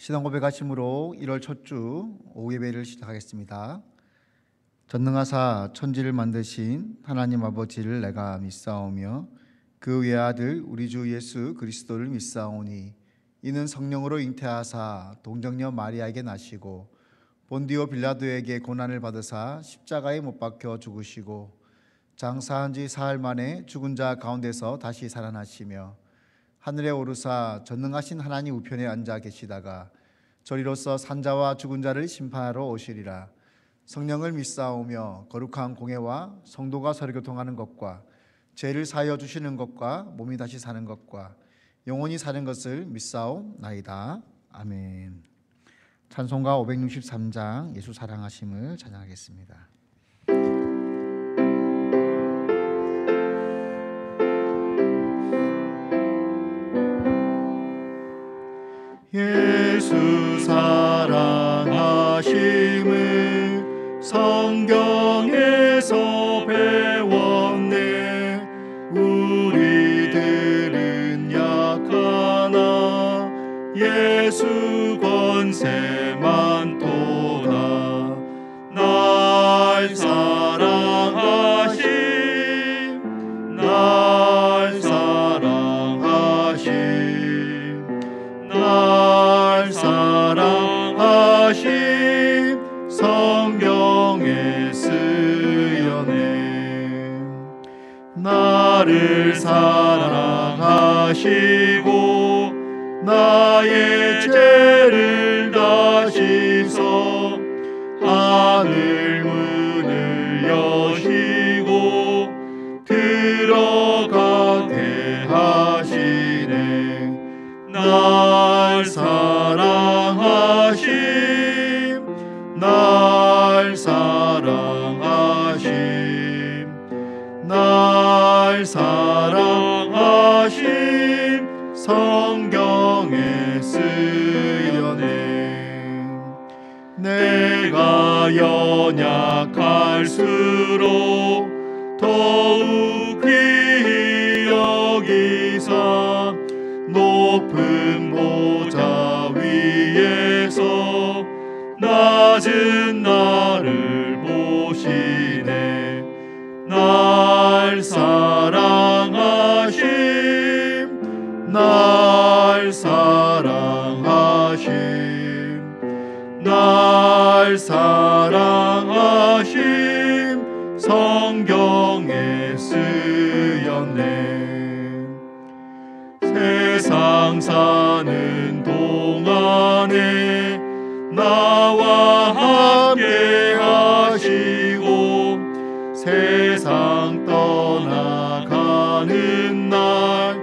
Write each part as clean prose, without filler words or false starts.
신앙 고백하심으로 1월 첫 주 오후 예배를 시작하겠습니다. 전능하사 천지를 만드신 하나님 아버지를 내가 믿사오며 그 외아들 우리 주 예수 그리스도를 믿사오니 이는 성령으로 잉태하사 동정녀 마리아에게 나시고 본디오 빌라도에게 고난을 받으사 십자가에 못 박혀 죽으시고 장사한 지 사흘 만에 죽은 자 가운데서 다시 살아나시며 하늘에 오르사 전능하신 하나님 우편에 앉아 계시다가 저리로서 산자와 죽은 자를 심판하러 오시리라. 성령을 믿사오며 거룩한 공회와 성도가 서로 교통하는 것과 죄를 사하여 주시는 것과 몸이 다시 사는 것과 영원히 사는 것을 믿사옵나이다. 아멘. 찬송가 563장 예수 사랑하심을 찬양하겠습니다. 예수 사랑하심을 성경에서 배웠네. 우리들은 약하나 예수 권세만 도다. 날 사랑하심 날 사랑하심 날 사랑하심 성경에 쓰여네. 나를 사랑하시고 나의 죄를 다 씻어 하늘 문을 여시고 들어가게 하시네. 날 사랑하심 날 사랑하심 날 사랑하심 성경에 쓰여네. 내가 연약할수록 더욱 귀히 여기사 높은 보좌 위에서 낮은 나를 보시네. 날 사랑하심 날 사랑하심 날 사랑하심 성경에 쓰였네. 세상 사는 동안에 나와 함께 하시고 세상 떠나가는 날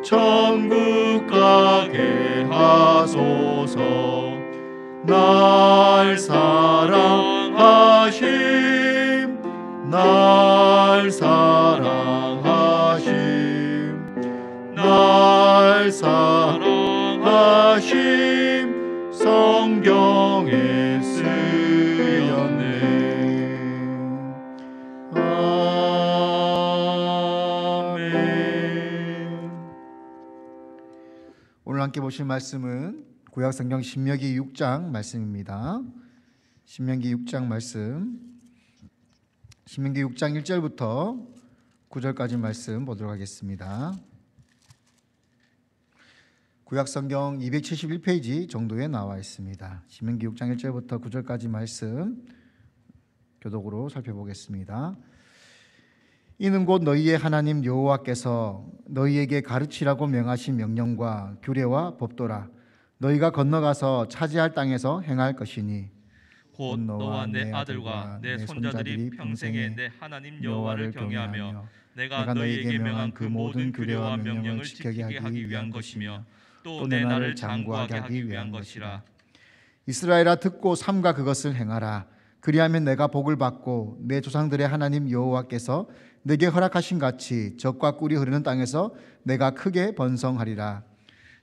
천국 가게 하소서. 날 사랑하심 날 사랑하심 날 사랑하심 성경에 쓰였네. 아멘. 오늘 함께 보실 말씀은 구약성경 신명기 6장 말씀입니다. 신명기 6장 말씀, 신명기 6장 1절부터 9절까지 말씀 보도록 하겠습니다. 구약성경 271페이지 정도에 나와 있습니다. 신명기 6장 1절부터 9절까지 말씀 교독으로 살펴보겠습니다. 이는 곧 너희의 하나님 여호와께서 너희에게 가르치라고 명하신 명령과 규례와 법도라. 너희가 건너가서 차지할 땅에서 행할 것이니 곧 너와 내 아들과 내 손자들이 평생에 내 하나님 여호와를 경외하며 내가 너희에게 명한 그 모든 규례와 명령을 지키게 하기 위한 것이며 또 내 나를 장구하게 하기 위한 것이라. 이스라엘아 듣고 삼가 그것을 행하라. 그리하면 내가 복을 받고 내 조상들의 하나님 여호와께서 내게 허락하신 같이 젖과 꿀이 흐르는 땅에서 내가 크게 번성하리라.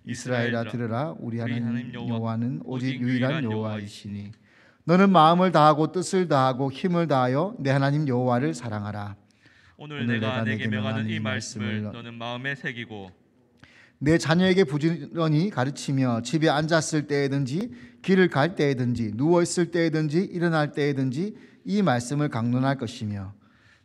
이스라엘아 들으라. 우리 하나님 여호와는 오직 유일한 여호와이시니 너는 마음을 다하고 뜻을 다하고 힘을 다하여 내 하나님 여호와를 사랑하라. 오늘 내가 내게 명하는 이 말씀을 너는 마음에 새기고 내 자녀에게 부지런히 가르치며 집에 앉았을 때에든지 길을 갈 때에든지 누워 있을 때에든지 일어날 때에든지 이 말씀을 강론할 것이며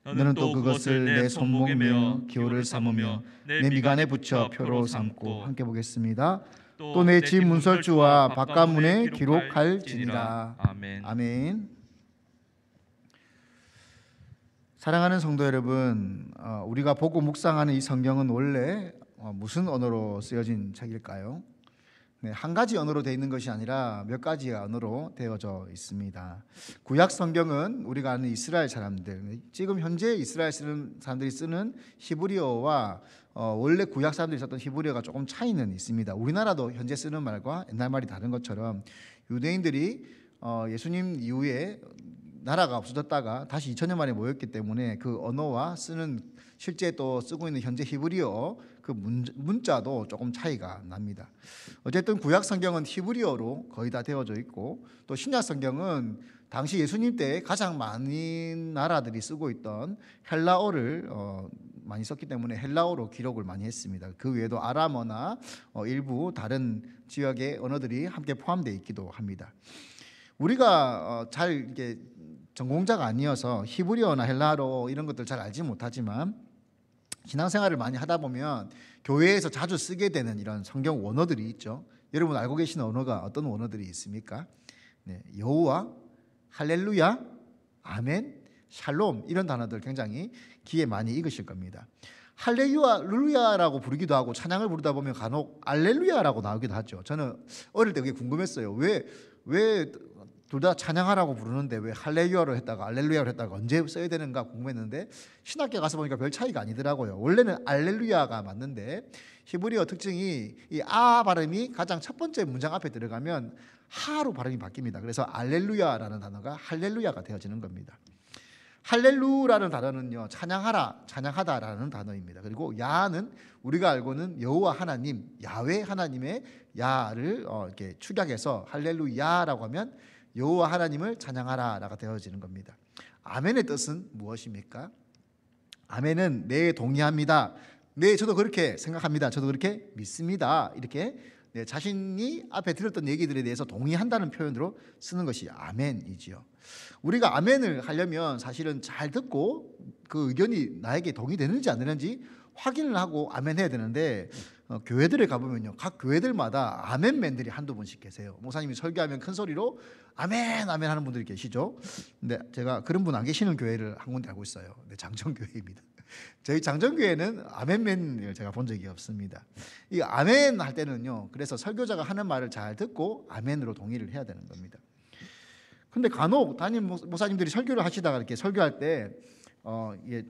너는 또 그것을 내 손목에 메어 기호를 삼으며 내 미간에 붙여 표로 삼고. 함께 보겠습니다. 또 내 집 문설주와 바깥문에 기록할지니라. 아멘. 아멘. 사랑하는 성도 여러분, 우리가 보고 묵상하는 이 성경은 원래 무슨 언어로 쓰여진 책일까요? 네, 한 가지 언어로 되어 있는 것이 아니라 몇 가지 언어로 되어져 있습니다. 구약 성경은 우리가 아는 이스라엘 사람들, 지금 현재 이스라엘 쓰는 사람들이 쓰는 히브리어와 원래 구약 사람들이 썼던 히브리어가 조금 차이는 있습니다. 우리나라도 현재 쓰는 말과 옛날 말이 다른 것처럼 유대인들이 예수님 이후에 나라가 없어졌다가 다시 2000년 만에 모였기 때문에 그 언어와 쓰는 실제 또 쓰고 있는 현재 히브리어 그 문자도 조금 차이가 납니다. 어쨌든 구약 성경은 히브리어로 거의 다 되어져 있고 또 신약 성경은 당시 예수님 때 가장 많은 나라들이 쓰고 있던 헬라어를 많이 썼기 때문에 헬라어로 기록을 많이 했습니다. 그 외에도 아람어나 일부 다른 지역의 언어들이 함께 포함되어 있기도 합니다. 우리가 잘 이렇게 전공자가 아니어서 히브리어나 헬라어 이런 것들 잘 알지 못하지만 신앙생활을 많이 하다 보면 교회에서 자주 쓰게 되는 이런 성경 원어들이 있죠. 여러분 알고 계시는 언어가 어떤 원어들이 있습니까? 네, 여호와, 할렐루야, 아멘, 샬롬 이런 단어들 굉장히 귀에 많이 익으실 겁니다. 할렐루야라고 부르기도 하고 찬양을 부르다 보면 간혹 알렐루야라고 나오기도 하죠. 저는 어릴 때 그게 궁금했어요. 왜 둘 다 찬양하라고 부르는데 왜 할렐루야로 했다가 알렐루야로 했다가 언제 써야 되는가 궁금했는데 신학교 가서 보니까 별 차이가 아니더라고요. 원래는 알렐루야가 맞는데 히브리어 특징이 이 아 발음이 가장 첫 번째 문장 앞에 들어가면 하로 발음이 바뀝니다. 그래서 알렐루야라는 단어가 할렐루야가 되어지는 겁니다. 할렐루라는 단어는요 찬양하라, 찬양하다라는 단어입니다. 그리고 야는 우리가 알고는 여호와 하나님, 야훼 하나님의 야를 이렇게 축약해서 할렐루야라고 하면 여호와 하나님을 찬양하라라가 되어지는 겁니다. 아멘의 뜻은 무엇입니까? 아멘은 네 동의합니다. 네 저도 그렇게 생각합니다. 저도 그렇게 믿습니다. 이렇게 네, 자신이 앞에 들었던 얘기들에 대해서 동의한다는 표현으로 쓰는 것이 아멘이지요. 우리가 아멘을 하려면 사실은 잘 듣고 그 의견이 나에게 동의되는지 안 되는지 확인을 하고 아멘해야 되는데 교회들에 가보면요 각 교회들마다 아멘맨들이 한두 분씩 계세요. 목사님이 설교하면 큰 소리로 아멘 아멘 하는 분들이 계시죠. 근데 제가 그런 분 안 계시는 교회를 한 군데 알고 있어요. 네, 장정교회입니다. 저희 장정교회는 아멘맨을 제가 본 적이 없습니다. 이 아멘 할 때는요 그래서 설교자가 하는 말을 잘 듣고 아멘으로 동의를 해야 되는 겁니다. 근데 간혹 담임 목사님들이 설교를 하시다가 이렇게 설교할 때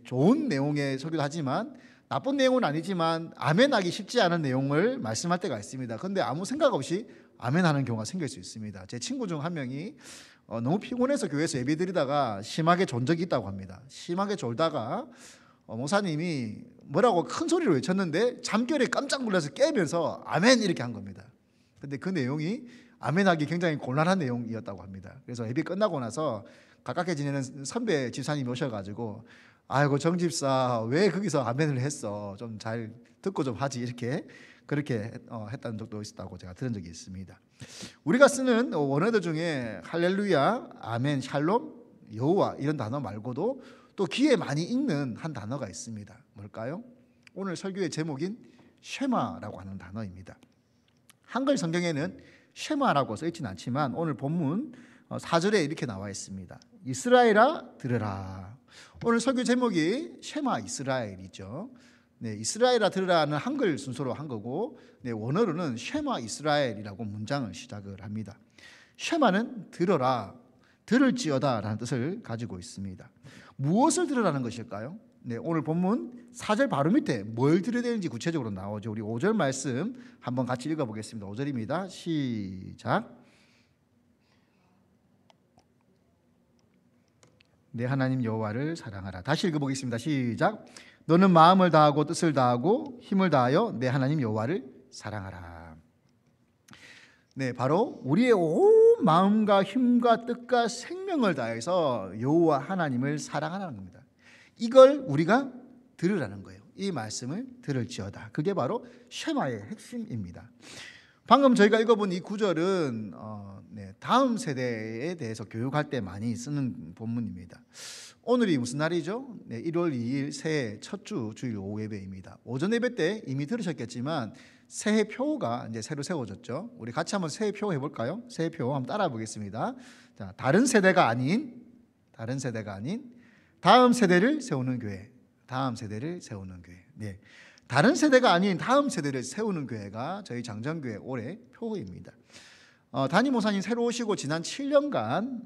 좋은 내용의 설교도 하지만 나쁜 내용은 아니지만 아멘하기 쉽지 않은 내용을 말씀할 때가 있습니다. 그런데 아무 생각 없이 아멘하는 경우가 생길 수 있습니다. 제 친구 중 한 명이 너무 피곤해서 교회에서 예배드리다가 심하게 졸 적이 있다고 합니다. 심하게 졸다가 목사님이 뭐라고 큰 소리로 외쳤는데 잠결에 깜짝 놀라서 깨면서 아멘 이렇게 한 겁니다. 근데 그 내용이 아멘하기 굉장히 곤란한 내용이었다고 합니다. 그래서 예배 끝나고 나서 가깝게 지내는 선배 집사님이 오셔가지고 아이고 정 집사 왜 거기서 아멘을 했어? 좀 잘 듣고 좀 하지 이렇게 그렇게 했다는 적도 있었다고 제가 들은 적이 있습니다. 우리가 쓰는 원어들 중에 할렐루야, 아멘, 샬롬, 여호와 이런 단어 말고도 또 귀에 많이 익는 한 단어가 있습니다. 뭘까요? 오늘 설교의 제목인 쉐마라고 하는 단어입니다. 한글 성경에는 쉐마라고 써있지는 않지만 오늘 본문 4절에 이렇게 나와 있습니다. 이스라엘아 들으라. 오늘 설교 제목이 쉐마 이스라엘이죠. 네, 이스라엘아 들으라는 한글 순서로 한 거고 네, 원어로는 쉐마 이스라엘이라고 문장을 시작을 합니다. 쉐마는 들어라, 들을지어다라는 뜻을 가지고 있습니다. 무엇을 들으라는 것일까요? 네, 오늘 본문 4절 바로 밑에 뭘 들어야 되는지 구체적으로 나오죠. 우리 5절 말씀 한번 같이 읽어보겠습니다. 5절입니다. 시작. 내 하나님 여호와를 사랑하라. 다시 읽어보겠습니다. 시작. 너는 마음을 다하고 뜻을 다하고 힘을 다하여 내 하나님 여호와를 사랑하라. 네, 바로 우리의 온 마음과 힘과 뜻과 생명을 다해서 여호와 하나님을 사랑하라는 겁니다. 이걸 우리가 들으라는 거예요. 이 말씀을 들을지어다. 그게 바로 쉐마의 핵심입니다. 방금 저희가 읽어본 이 구절은 다음 세대에 대해서 교육할 때 많이 쓰는 본문입니다. 오늘이 무슨 날이죠? 1월 2일 새해 첫 주 주일 오후 예배입니다. 오전 예배 때 이미 들으셨겠지만 새해표가 이제 새로 세워졌죠. 우리 같이 한번 새해표 해볼까요? 새해표 한번 따라 보겠습니다. 자, 다른 세대가 아닌 다음 세대를 세우는 교회. 다음 세대를 세우는 교회. 네. 다른 세대가 아닌 다음 세대를 세우는 교회가 저희 장정교회 올해 표입니다. 담임 목사님 새로 오시고 지난 7년간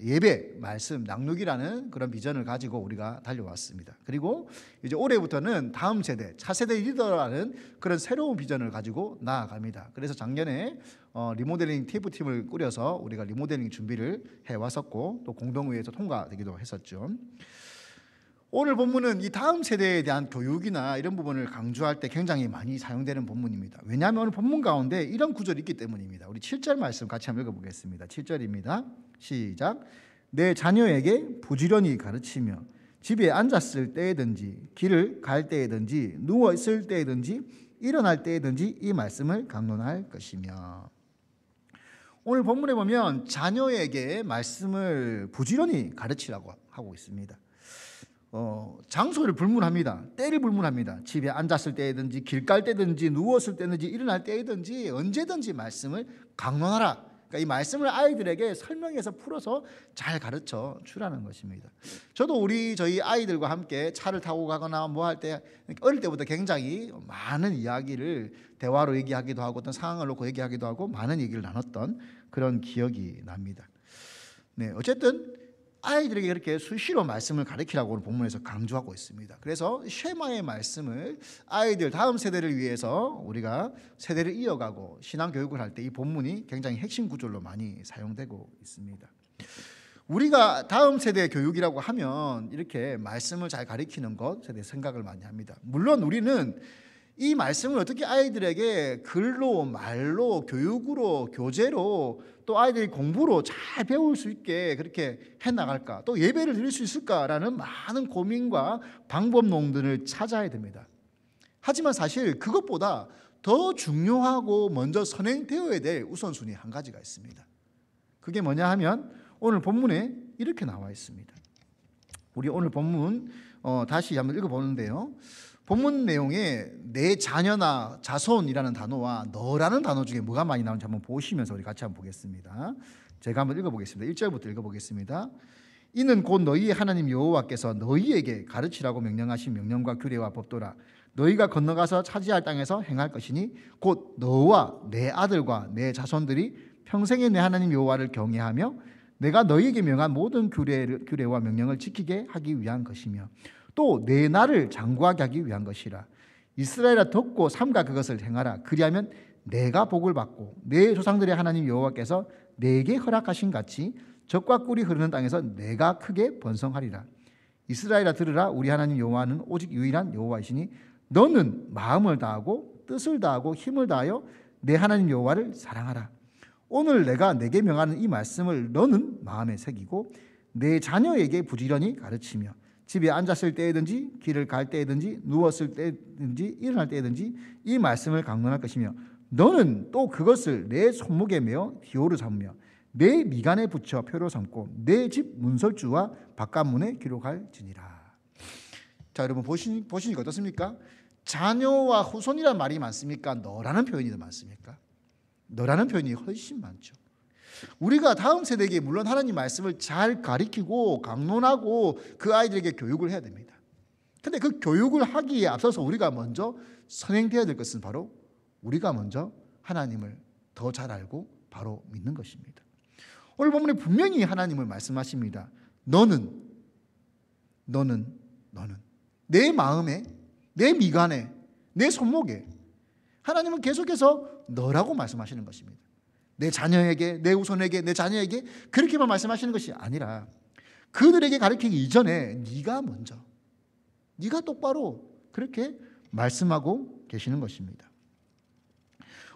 예배, 말씀, 낭독이라는 그런 비전을 가지고 우리가 달려왔습니다. 그리고 이제 올해부터는 다음 세대, 차세대 리더라는 그런 새로운 비전을 가지고 나아갑니다. 그래서 작년에 리모델링 TF팀을 꾸려서 우리가 리모델링 준비를 해왔었고 또 공동회의에서 통과되기도 했었죠. 오늘 본문은 이 다음 세대에 대한 교육이나 이런 부분을 강조할 때 굉장히 많이 사용되는 본문입니다. 왜냐하면 오늘 본문 가운데 이런 구절이 있기 때문입니다. 우리 7절 말씀 같이 한번 읽어보겠습니다. 7절입니다. 시작. 내 자녀에게 부지런히 가르치며 집에 앉았을 때에든지 길을 갈 때에든지 누워 있을 때에든지 일어날 때에든지 이 말씀을 강론할 것이며. 오늘 본문에 보면 자녀에게 말씀을 부지런히 가르치라고 하고 있습니다. 장소를 불문합니다. 때를 불문합니다. 집에 앉았을 때든지 길 갈 때든지 누웠을 때든지 일어날 때든지 언제든지 말씀을 강론하라. 그러니까 이 말씀을 아이들에게 설명해서 풀어서 잘 가르쳐 주라는 것입니다. 저도 저희 아이들과 함께 차를 타고 가거나 뭐 할 때 어릴 때부터 굉장히 많은 이야기를 대화로 얘기하기도 하고 어떤 상황을 놓고 얘기하기도 하고 많은 얘기를 나눴던 그런 기억이 납니다. 네, 어쨌든 아이들에게 그렇게 수시로 말씀을 가르치라고 오늘 본문에서 강조하고 있습니다. 그래서 쉐마의 말씀을 아이들 다음 세대를 위해서 우리가 세대를 이어가고 신앙 교육을 할 때 이 본문이 굉장히 핵심 구절로 많이 사용되고 있습니다. 우리가 다음 세대 교육이라고 하면 이렇게 말씀을 잘 가르치는 것에 대해 생각을 많이 합니다. 물론 우리는 이 말씀을 어떻게 아이들에게 글로, 말로, 교육으로, 교재로 또 아이들이 공부로 잘 배울 수 있게 그렇게 해나갈까, 또 예배를 드릴 수 있을까라는 많은 고민과 방법론들을 찾아야 됩니다. 하지만 사실 그것보다 더 중요하고 먼저 선행되어야 될 우선순위 한 가지가 있습니다. 그게 뭐냐 하면 오늘 본문에 이렇게 나와 있습니다. 우리 오늘 본문 다시 한번 읽어보는데요. 본문 내용에 내 자녀나 자손이라는 단어와 너라는 단어 중에 뭐가 많이 나오는지 한번 보시면서 우리 같이 한번 보겠습니다. 제가 한번 읽어보겠습니다. 1절부터 읽어보겠습니다. 이는 곧 너희의 하나님 여호와께서 너희에게 가르치라고 명령하신 명령과 규례와 법도라. 너희가 건너가서 차지할 땅에서 행할 것이니 곧 너와 내 아들과 내 자손들이 평생에 내 하나님 여호와를 경외하며 내가 너희에게 명한 모든 규례와 명령을 지키게 하기 위한 것이며 또 내 나를 장구하게 하기 위한 것이라. 이스라엘아 듣고 삼가 그것을 행하라. 그리하면 내가 복을 받고 내 조상들의 하나님 여호와께서 내게 허락하신 같이 젖과 꿀이 흐르는 땅에서 내가 크게 번성하리라. 이스라엘아 들으라. 우리 하나님 여호와는 오직 유일한 여호와이시니 너는 마음을 다하고 뜻을 다하고 힘을 다하여 내 하나님 여호와를 사랑하라. 오늘 내가 내게 명하는 이 말씀을 너는 마음에 새기고 내 자녀에게 부지런히 가르치며 집에 앉았을 때든지 길을 갈 때든지 누웠을 때든지 일어날 때든지 이 말씀을 강론할 것이며 너는 또 그것을 내 손목에 메어 기호로 삼으며 내 미간에 붙여 표로 삼고 내 집 문설주와 바깥문에 기록할지니라. 자, 여러분 보시니까 어떻습니까? 자녀와 후손이라는 말이 많습니까? 너라는 표현이 더 많습니까? 너라는 표현이 훨씬 많죠. 우리가 다음 세대에게 물론 하나님 말씀을 잘 가르치고 강론하고 그 아이들에게 교육을 해야 됩니다. 그런데 그 교육을 하기에 앞서서 우리가 먼저 선행되어야 될 것은 바로 우리가 먼저 하나님을 더 잘 알고 바로 믿는 것입니다. 오늘 본문에 분명히 하나님을 말씀하십니다. 너는 내 마음에, 내 미간에, 내 손목에 하나님은 계속해서 너라고 말씀하시는 것입니다. 내 자녀에게, 내 후손에게, 내 자녀에게 그렇게만 말씀하시는 것이 아니라 그들에게 가르치기 이전에 네가 먼저, 네가 똑바로 그렇게 말씀하고 계시는 것입니다.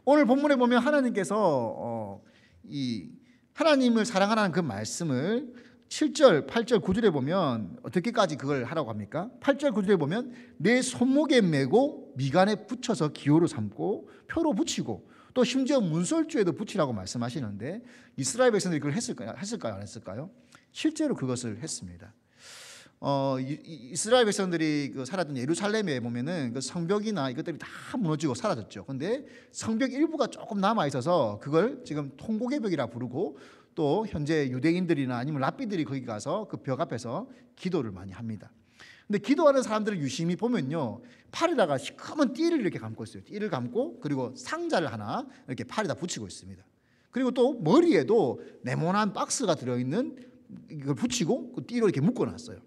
오늘 본문에 보면 하나님께서 이 하나님을 사랑하라는 그 말씀을 7절, 8절, 9절에 보면 어떻게까지 그걸 하라고 합니까? 8절, 9절에 보면 내 손목에 메고 미간에 붙여서 기호로 삼고 표로 붙이고 또 심지어 문설주에도 붙이라고 말씀하시는데 이스라엘 백성들이 그걸 했을까요? 안 했을까요? 실제로 그것을 했습니다. 이스라엘 백성들이 살았던 예루살렘에 보면은 그 성벽이나 이것들이 다 무너지고 사라졌죠. 근데 성벽 일부가 조금 남아 있어서 그걸 지금 통곡의 벽이라 부르고 또 현재 유대인들이나 아니면 랍비들이 거기 가서 그 벽 앞에서 기도를 많이 합니다. 근데 기도하는 사람들을 유심히 보면요, 팔에다가 시커먼 띠를 이렇게 감고 있어요. 띠를 감고 그리고 상자를 하나 이렇게 팔에다 붙이고 있습니다. 그리고 또 머리에도 네모난 박스가 들어있는 이걸 붙이고 그 띠로 이렇게 묶어놨어요.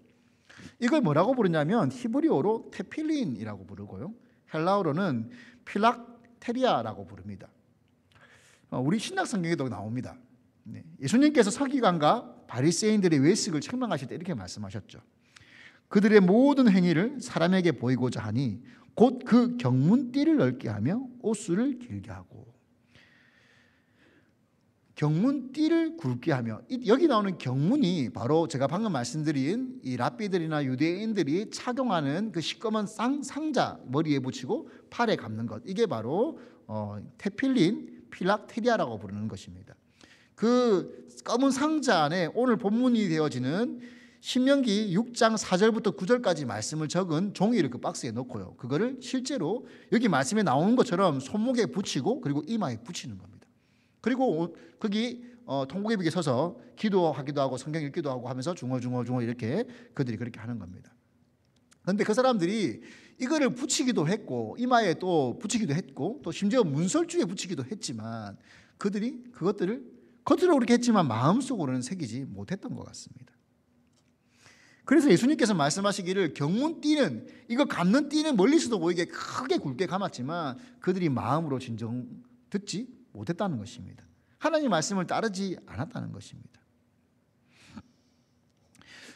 이걸 뭐라고 부르냐면 히브리어로 테필린이라고 부르고요, 헬라어로는 필락테리아라고 부릅니다. 우리 신약 성경에도 나옵니다. 예수님께서 서기관과 바리새인들의 외식을 책망하실 때 이렇게 말씀하셨죠. 그들의 모든 행위를 사람에게 보이고자 하니 곧 그 경문띠를 넓게 하며 옷수를 길게 하고. 경문띠를 굵게 하며, 여기 나오는 경문이 바로 제가 방금 말씀드린 이 랍비들이나 유대인들이 착용하는 그 시꺼먼 상자 머리에 붙이고 팔에 감는 것, 이게 바로 테필린 필락테리아라고 부르는 것입니다. 그 검은 상자 안에 오늘 본문이 되어지는 신명기 6장 4절부터 9절까지 말씀을 적은 종이를 그 박스에 넣고요, 그거를 실제로 여기 말씀에 나오는 것처럼 손목에 붙이고 그리고 이마에 붙이는 겁니다. 그리고 거기 통곡의 벽에 서서 기도하기도 하고 성경 읽기도 하고 하면서 중얼중얼 이렇게 그들이 그렇게 하는 겁니다. 그런데 그 사람들이 이거를 붙이기도 했고 이마에 또 붙이기도 했고 또 심지어 문설주에 붙이기도 했지만 그들이 그것들을 겉으로 그렇게 했지만 마음속으로는 새기지 못했던 것 같습니다. 그래서 예수님께서 말씀하시기를 경문띠는, 이거 감는 띠는 멀리서도 보이게 크게 굵게 감았지만 그들이 마음으로 진정 듣지 못했다는 것입니다. 하나님 말씀을 따르지 않았다는 것입니다.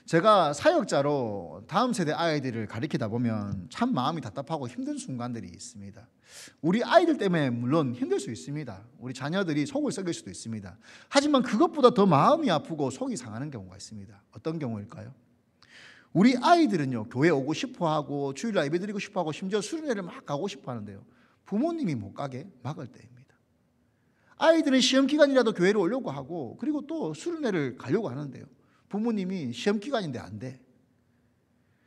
제가 사역자로 다음 세대 아이들을 가르치다 보면 참 마음이 답답하고 힘든 순간들이 있습니다. 우리 아이들 때문에 물론 힘들 수 있습니다. 우리 자녀들이 속을 썩일 수도 있습니다. 하지만 그것보다 더 마음이 아프고 속이 상하는 경우가 있습니다. 어떤 경우일까요? 우리 아이들은요, 교회 오고 싶어하고 주일날 예배드리고 싶어하고 심지어 수련회를 막 가고 싶어하는데요, 부모님이 못 가게 막을 때입니다. 아이들은 시험 기간이라도 교회를 오려고 하고 그리고 또 수련회를 가려고 하는데요, 부모님이 시험 기간인데 안 돼.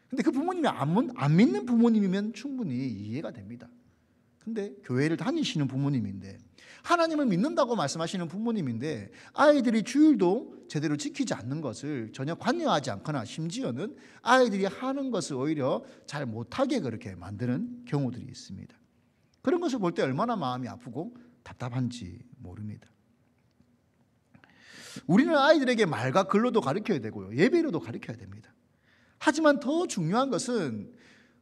근데 그 부모님이 안 믿는 부모님이면 충분히 이해가 됩니다. 근데 교회를 다니시는 부모님인데, 하나님을 믿는다고 말씀하시는 부모님인데 아이들이 주일도 제대로 지키지 않는 것을 전혀 관여하지 않거나 심지어는 아이들이 하는 것을 오히려 잘 못하게 그렇게 만드는 경우들이 있습니다. 그런 것을 볼 때 얼마나 마음이 아프고 답답한지 모릅니다. 우리는 아이들에게 말과 글로도 가르쳐야 되고요, 예배로도 가르쳐야 됩니다. 하지만 더 중요한 것은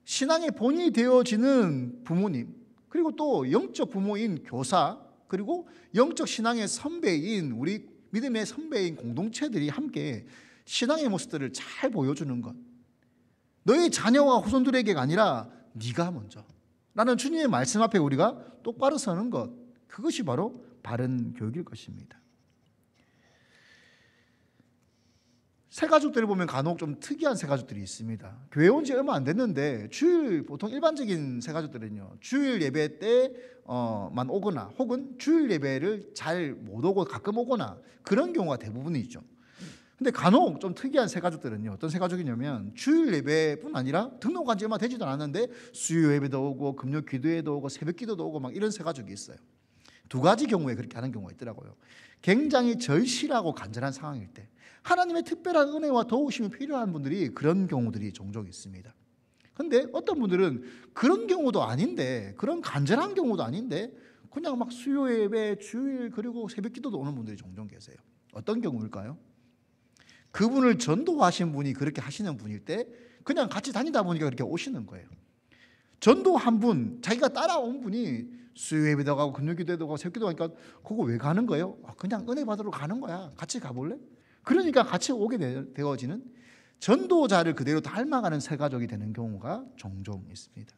신앙의 본이 되어지는 부모님, 그리고 또 영적 부모인 교사, 그리고 영적 신앙의 선배인 우리 믿음의 선배인 공동체들이 함께 신앙의 모습들을 잘 보여주는 것, 너희 자녀와 후손들에게가 아니라 네가 먼저 라는 주님의 말씀 앞에 우리가 똑바로 서는 것, 그것이 바로 바른 교육일 것입니다. 새가족들을 보면 간혹 좀 특이한 새가족들이 있습니다. 교회 온 지 얼마 안 됐는데 보통 일반적인 새가족들은요, 주일 예배 때만 오거나 혹은 주일 예배를 잘 못 오고 가끔 오거나 그런 경우가 대부분이죠. 근데 간혹 좀 특이한 새가족들은요, 어떤 새가족이냐면 주일 예배뿐 아니라 등록한 지 얼마 되지도 않았는데 수요 예배도 오고 금요 기도회도 오고 새벽 기도도 오고 막 이런 새가족이 있어요. 두 가지 경우에 그렇게 하는 경우가 있더라고요. 굉장히 절실하고 간절한 상황일 때, 하나님의 특별한 은혜와 도우심이 필요한 분들이 그런 경우들이 종종 있습니다. 그런데 어떤 분들은 그런 경우도 아닌데, 그런 간절한 경우도 아닌데 그냥 막 수요 예배, 주일 그리고 새벽 기도도 오는 분들이 종종 계세요. 어떤 경우일까요? 그분을 전도하신 분이 그렇게 하시는 분일 때 그냥 같이 다니다 보니까 그렇게 오시는 거예요. 전도한 분, 자기가 따라온 분이 수요 예배도 가고 금요 기도도 가고 새벽 기도 하니까 그거 왜 가는 거예요? 그냥 은혜 받으러 가는 거야. 같이 가볼래? 그러니까 같이 오게 되어지는, 전도자를 그대로 닮아가는 새가족이 되는 경우가 종종 있습니다.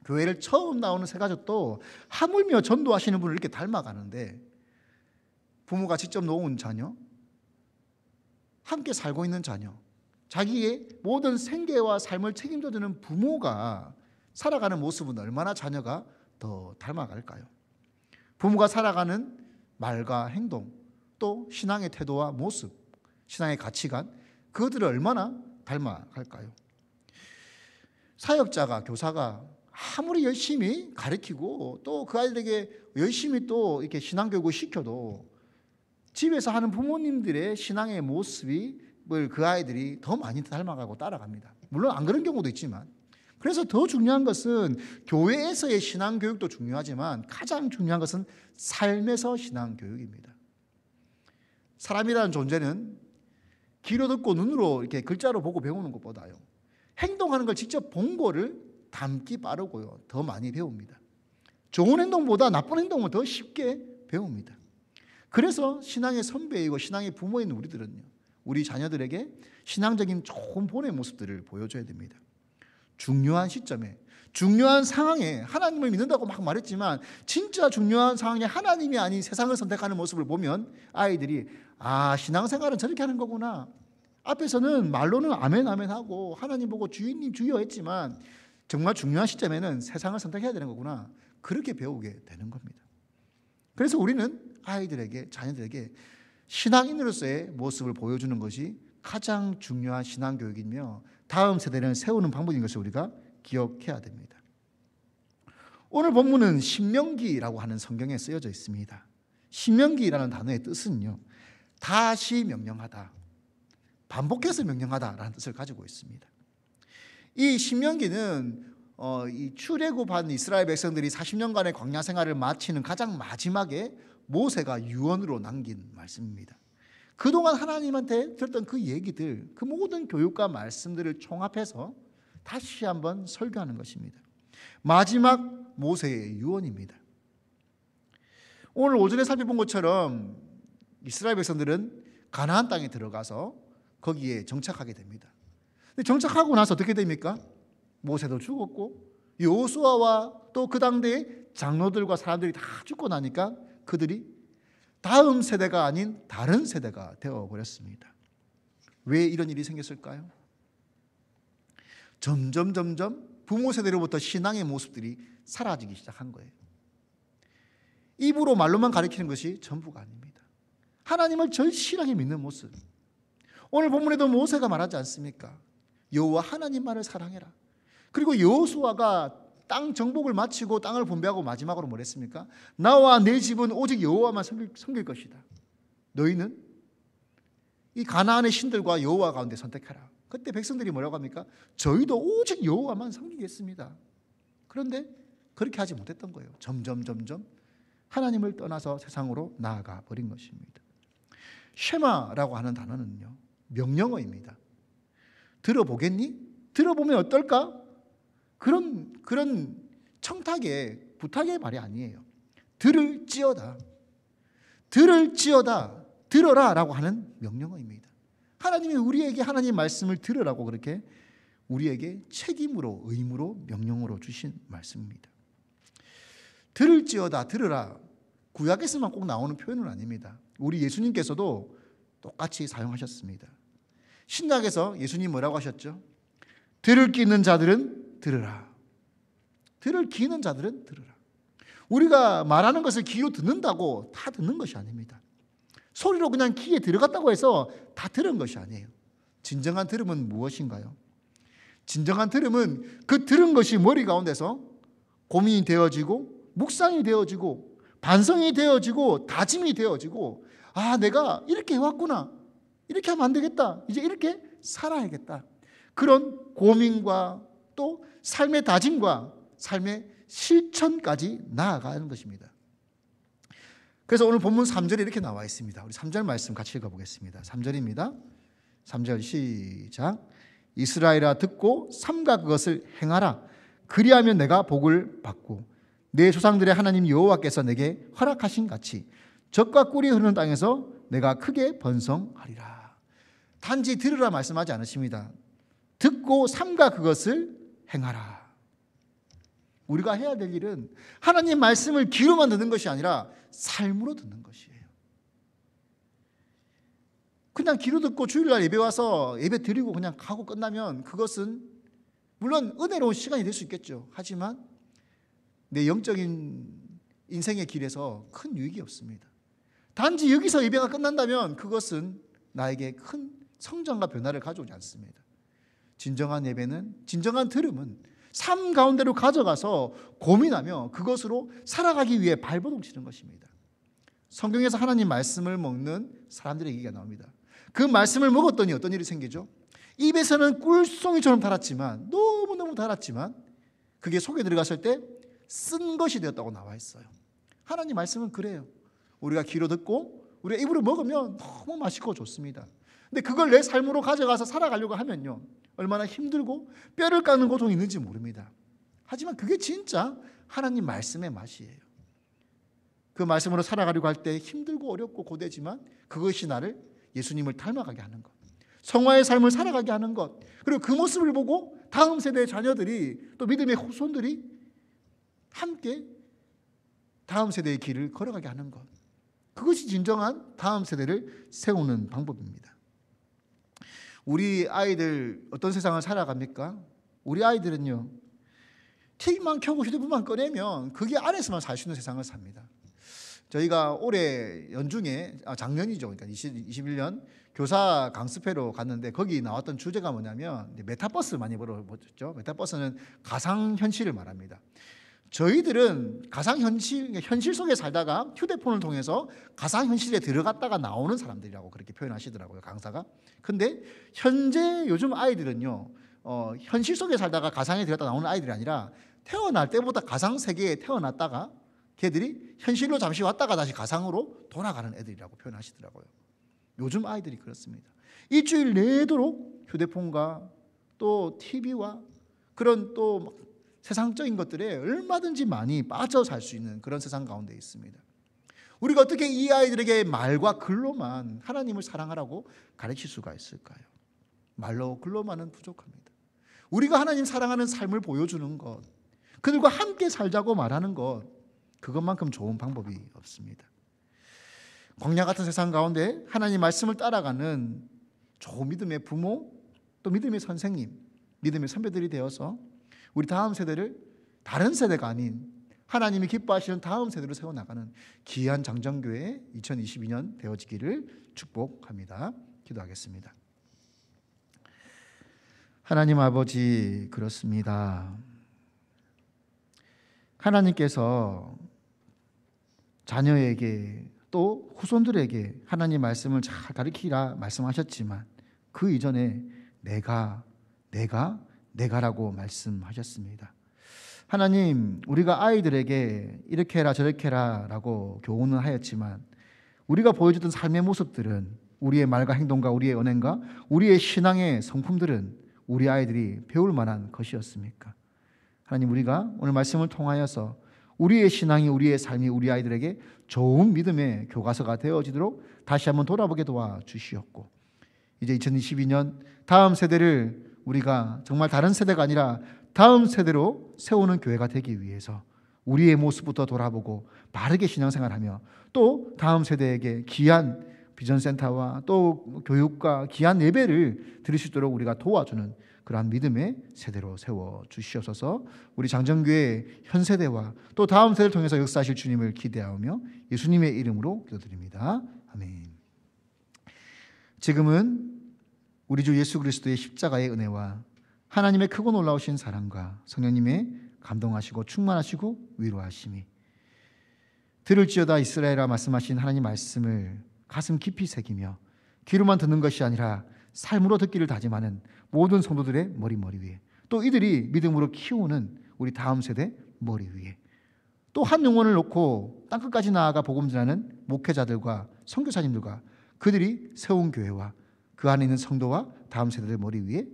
교회를 처음 나오는 새가족도 하물며 전도하시는 분을 이렇게 닮아가는데 부모가 직접 놓은 자녀, 함께 살고 있는 자녀, 자기의 모든 생계와 삶을 책임져주는 부모가 살아가는 모습은 얼마나 자녀가 더 닮아갈까요? 부모가 살아가는 말과 행동, 또 신앙의 태도와 모습, 신앙의 가치관, 그것들을 얼마나 닮아갈까요? 사역자가, 교사가 아무리 열심히 가르치고 또 그 아이들에게 열심히 또 이렇게 신앙교육을 시켜도 집에서 하는 부모님들의 신앙의 모습이 그 아이들이 더 많이 닮아가고 따라갑니다. 물론 안 그런 경우도 있지만, 그래서 더 중요한 것은 교회에서의 신앙교육도 중요하지만 가장 중요한 것은 삶에서 신앙교육입니다. 사람이라는 존재는 귀로 듣고 눈으로 이렇게 글자로 보고 배우는 것보다요, 행동하는 걸 직접 본 거를 담기 빠르고요, 더 많이 배웁니다. 좋은 행동보다 나쁜 행동을 더 쉽게 배웁니다. 그래서 신앙의 선배이고 신앙의 부모인 우리들은요, 우리 자녀들에게 신앙적인 좋은 본의 모습들을 보여줘야 됩니다. 중요한 시점에, 중요한 상황에 하나님을 믿는다고 막 말했지만 진짜 중요한 상황에 하나님이 아닌 세상을 선택하는 모습을 보면 아이들이 신앙생활은 저렇게 하는 거구나. 앞에서는 말로는 아멘 아멘 하고 하나님 보고 주인님 주여 했지만 정말 중요한 시점에는 세상을 선택해야 되는 거구나. 그렇게 배우게 되는 겁니다. 그래서 우리는 아이들에게, 자녀들에게 신앙인으로서의 모습을 보여주는 것이 가장 중요한 신앙교육이며 다음 세대를 세우는 방법인 것을 우리가 기억해야 됩니다. 오늘 본문은 신명기라고 하는 성경에 쓰여져 있습니다. 신명기라는 단어의 뜻은요, 다시 명령하다, 반복해서 명령하다라는 뜻을 가지고 있습니다. 이 신명기는 이 출애굽한 이스라엘 백성들이 40년간의 광야 생활을 마치는 가장 마지막에 모세가 유언으로 남긴 말씀입니다. 그동안 하나님한테 들었던 그 얘기들, 그 모든 교육과 말씀들을 총합해서 다시 한번 설교하는 것입니다. 마지막 모세의 유언입니다. 오늘 오전에 살펴본 것처럼 이스라엘 백성들은 가나안 땅에 들어가서 거기에 정착하게 됩니다. 근데 정착하고 나서 어떻게 됩니까? 모세도 죽었고 여호수아와 또 그 당대의 장로들과 사람들이 다 죽고 나니까 그들이 다음 세대가 아닌 다른 세대가 되어버렸습니다. 왜 이런 일이 생겼을까요? 점점 부모 세대로부터 신앙의 모습들이 사라지기 시작한 거예요. 입으로 말로만 가르치는 것이 전부가 아닙니다. 하나님을 절실하게 믿는 모습. 오늘 본문에도 모세가 말하지 않습니까? 여호와 하나님만을 사랑해라. 그리고 여호수아가 땅 정복을 마치고 땅을 분배하고 마지막으로 뭘 했습니까? 나와 내 집은 오직 여호와만 섬길 것이다. 너희는 이 가나안의 신들과 여호와 가운데 선택하라. 그때 백성들이 뭐라고 합니까? 저희도 오직 여호와만 섬기겠습니다. 그런데 그렇게 하지 못했던 거예요. 점점 하나님을 떠나서 세상으로 나아가 버린 것입니다. 쉐마라고 하는 단어는요, 명령어입니다. 들어보겠니? 들어보면 어떨까? 그런 청탁의, 부탁의 말이 아니에요. 들을지어다, 들어라 라고 하는 명령어입니다. 하나님이 우리에게 하나님 말씀을 들으라고 그렇게 우리에게 책임으로, 의무로, 명령으로 주신 말씀입니다. 들을지어다, 들으라, 구약에서만 꼭 나오는 표현은 아닙니다. 우리 예수님께서도 똑같이 사용하셨습니다. 신약에서 예수님 뭐라고 하셨죠? 들을 귀 있는 자들은 들으라. 들을 귀 있는 자들은 들으라. 우리가 말하는 것을 귀로 듣는다고 다 듣는 것이 아닙니다. 소리로 그냥 귀에 들어갔다고 해서 다 들은 것이 아니에요. 진정한 들음은 무엇인가요? 진정한 들음은 그 들은 것이 머리 가운데서 고민이 되어지고 묵상이 되어지고 반성이 되어지고 다짐이 되어지고, 내가 이렇게 해왔구나, 이렇게 하면 안 되겠다, 이제 이렇게 살아야겠다, 그런 고민과 또 삶의 다짐과 삶의 실천까지 나아가는 것입니다. 그래서 오늘 본문 3절에 이렇게 나와 있습니다. 우리 3절 말씀 같이 읽어보겠습니다. 3절입니다. 3절 시작. 이스라엘아 듣고 삼가 그것을 행하라. 그리하면 내가 복을 받고 내 조상들의 하나님 여호와께서 내게 허락하신 같이 젖과 꿀이 흐르는 땅에서 내가 크게 번성하리라. 단지 들으라 말씀하지 않으십니다. 듣고 삼가 그것을 행하라. 우리가 해야 될 일은 하나님 말씀을 귀로만 듣는 것이 아니라 삶으로 듣는 것이에요. 그냥 기도 듣고 주일날 예배 와서 예배 드리고 그냥 가고 끝나면 그것은 물론 은혜로운 시간이 될 수 있겠죠. 하지만 내 영적인 인생의 길에서 큰 유익이 없습니다. 단지 여기서 예배가 끝난다면 그것은 나에게 큰 성장과 변화를 가져오지 않습니다. 진정한 예배는, 진정한 들음은 삶 가운데로 가져가서 고민하며 그것으로 살아가기 위해 발버둥 치는 것입니다. 성경에서 하나님 말씀을 먹는 사람들의 얘기가 나옵니다. 그 말씀을 먹었더니 어떤 일이 생기죠? 입에서는 꿀송이처럼 달았지만, 너무너무 달았지만 그게 속에 들어갔을 때 쓴 것이 되었다고 나와 있어요. 하나님 말씀은 그래요. 우리가 귀로 듣고 우리가 입으로 먹으면 너무 맛있고 좋습니다. 근데 그걸 내 삶으로 가져가서 살아가려고 하면요, 얼마나 힘들고 뼈를 까는 고통이 있는지 모릅니다. 하지만 그게 진짜 하나님 말씀의 맛이에요. 그 말씀으로 살아가려고 할 때 힘들고 어렵고 고되지만 그것이 나를 예수님을 닮아가게 하는 것, 성화의 삶을 살아가게 하는 것, 그리고 그 모습을 보고 다음 세대의 자녀들이, 또 믿음의 후손들이 함께 다음 세대의 길을 걸어가게 하는 것, 그것이 진정한 다음 세대를 세우는 방법입니다. 우리 아이들 어떤 세상을 살아갑니까? 우리 아이들은요, TV만 켜고 휴대폰만 꺼내면 그게 안에서만 살 수 있는 세상을 삽니다. 저희가 올해 연중에, 작년이죠, 그러니까 21년 교사 강습회로 갔는데 거기 나왔던 주제가 뭐냐면 메타버스 많이 보셨죠? 메타버스는 가상현실을 말합니다. 저희들은 현실 속에 살다가 휴대폰을 통해서 가상현실에 들어갔다가 나오는 사람들이라고 그렇게 표현하시더라고요, 강사가. 근데 현재 요즘 아이들은요, 현실 속에 살다가 가상에 들어갔다 나오는 아이들이 아니라 태어날 때보다 가상 세계에 태어났다가 걔들이 현실로 잠시 왔다가 다시 가상으로 돌아가는 애들이라고 표현하시더라고요. 요즘 아이들이 그렇습니다. 일주일 내도록 휴대폰과 또 TV와 그런 또 세상적인 것들에 얼마든지 많이 빠져 살 수 있는 그런 세상 가운데 있습니다. 우리가 어떻게 이 아이들에게 말과 글로만 하나님을 사랑하라고 가르칠 수가 있을까요? 말로 글로만은 부족합니다. 우리가 하나님 사랑하는 삶을 보여주는 것, 그들과 함께 살자고 말하는 것, 그것만큼 좋은 방법이 없습니다. 광야 같은 세상 가운데 하나님 말씀을 따라가는 좋은 믿음의 부모, 또 믿음의 선생님, 믿음의 선배들이 되어서 우리 다음 세대를 다른 세대가 아닌 하나님이 기뻐하시는 다음 세대로 세워나가는 귀한 장정교회 2022년 되어지기를 축복합니다. 기도하겠습니다. 하나님 아버지, 그렇습니다. 하나님께서 자녀에게 또 후손들에게 하나님 말씀을 잘 가르치라 말씀하셨지만 그 이전에 내가라고 말씀하셨습니다. 하나님, 우리가 아이들에게 이렇게 해라 저렇게 해라 라고 교훈은 하였지만 우리가 보여주던 삶의 모습들은, 우리의 말과 행동과 우리의 언행과 우리의 신앙의 성품들은 우리 아이들이 배울 만한 것이었습니까? 하나님, 우리가 오늘 말씀을 통하여서 우리의 신앙이, 우리의 삶이 우리 아이들에게 좋은 믿음의 교과서가 되어지도록 다시 한번 돌아보게 도와주시옵고, 이제 2022년 다음 세대를 우리가 정말 다른 세대가 아니라 다음 세대로 세우는 교회가 되기 위해서 우리의 모습부터 돌아보고 바르게 신앙생활하며 또 다음 세대에게 귀한 비전센터와 또 교육과 귀한 예배를 드릴 수 있도록 우리가 도와주는 그러한 믿음의 세대로 세워주시옵소서. 우리 장정교회 현 세대와 또 다음 세대를 통해서 역사하실 주님을 기대하며 예수님의 이름으로 기도드립니다. 아멘. 지금은 우리 주 예수 그리스도의 십자가의 은혜와 하나님의 크고 놀라우신 사랑과 성령님의 감동하시고 충만하시고 위로하심이, 들을지어다 이스라엘아 말씀하신 하나님 말씀을 가슴 깊이 새기며 귀로만 듣는 것이 아니라 삶으로 듣기를 다짐하는 모든 성도들의 머리 위에, 또 이들이 믿음으로 키우는 우리 다음 세대 머리 위에, 또 한 영혼을 놓고 땅끝까지 나아가 복음 전하는 목회자들과 선교사님들과 그들이 세운 교회와 그 안에 있는 성도와 다음 세대들 머리 위에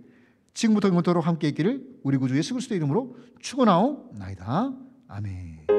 지금부터 영원토록 함께 있기를 우리 구주 예수 그리스도의 이름으로 축원하옵나이다. 아멘.